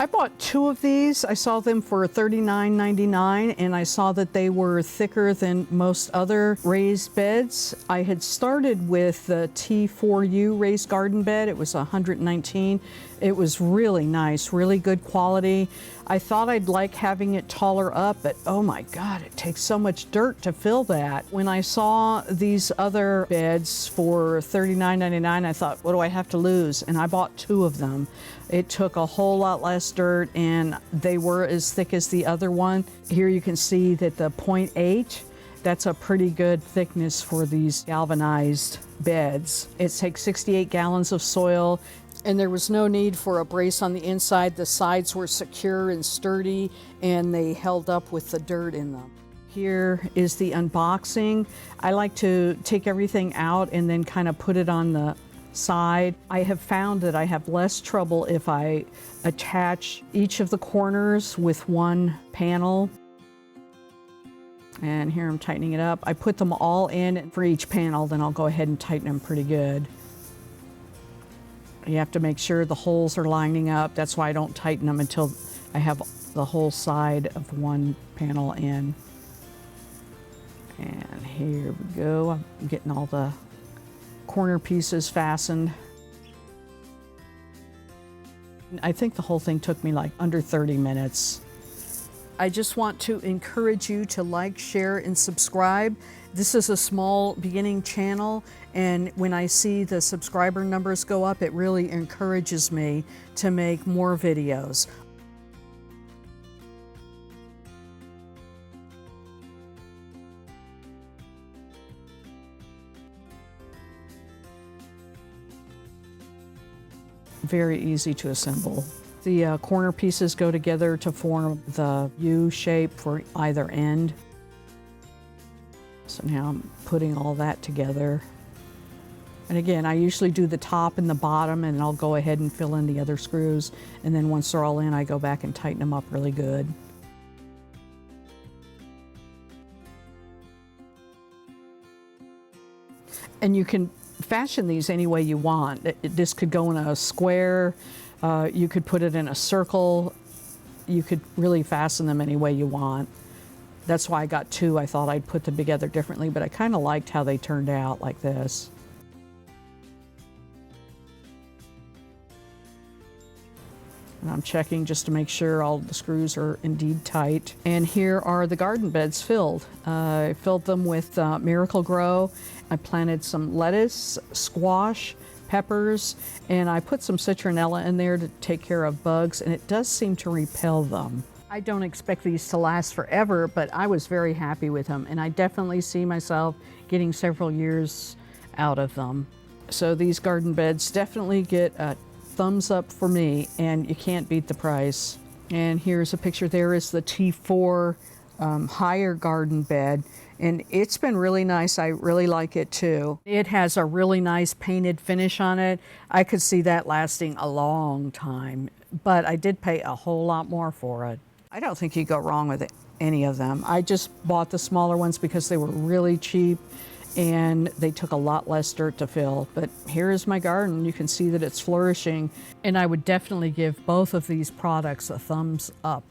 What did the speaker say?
I bought 2 of these. I saw them for $39.99 and I saw that they were thicker than most other raised beds. I had started with the T4U raised garden bed. It was $119. It was really nice, really good quality. I thought I'd like having it taller up, but oh my God, it takes so much dirt to fill that. When I saw these other beds for $39.99, I thought, what do I have to lose? And I bought 2 of them. It took a whole lot less dirt and they were as thick as the other one. Here you can see that the 0.8, that's a pretty good thickness for these galvanized beds. It takes 68 gallons of soil and there was no need for a brace on the inside. The sides were secure and sturdy and they held up with the dirt in them. Here is the unboxing. I like to take everything out and then kind of put it on the side. I have found that I have less trouble if I attach each of the corners with one panel. And here I'm tightening it up. I put them all in for each panel, then I'll go ahead and tighten them pretty good. You have to make sure the holes are lining up. That's why I don't tighten them until I have the whole side of one panel in. And here we go. I'm getting all the corner pieces fastened. I think the whole thing took me like under 30 minutes. I just want to encourage you to like, share, and subscribe. This is a small beginning channel, and when I see the subscriber numbers go up, it really encourages me to make more videos. Very easy to assemble. The corner pieces go together to form the U shape for either end. So now I'm putting all that together. And again, I usually do the top and the bottom and I'll go ahead and fill in the other screws. And then once they're all in, I go back and tighten them up really good. And you can fashion these any way you want. This could go in a square, you could put it in a circle, you could really fasten them any way you want. That's why I got 2. I thought I'd put them together differently, but I kind of liked how they turned out like this. And I'm checking just to make sure all the screws are indeed tight. And here are the garden beds filled. I filled them with Miracle Grow. I planted some lettuce, squash, peppers, and I put some citronella in there to take care of bugs, and it does seem to repel them. I don't expect these to last forever, but I was very happy with them, and I definitely see myself getting several years out of them. So these garden beds definitely get a thumbs up for me, and you can't beat the price. And here's a picture. There is the T4 higher garden bed, and it's been really nice. I really like it too. It has a really nice painted finish on it. I could see that lasting a long time, but I did pay a whole lot more for it. I don't think you go wrong with any of them. I just bought the smaller ones because they were really cheap and they took a lot less dirt to fill. But here is my garden. You can see that it's flourishing, and I would definitely give both of these products a thumbs up.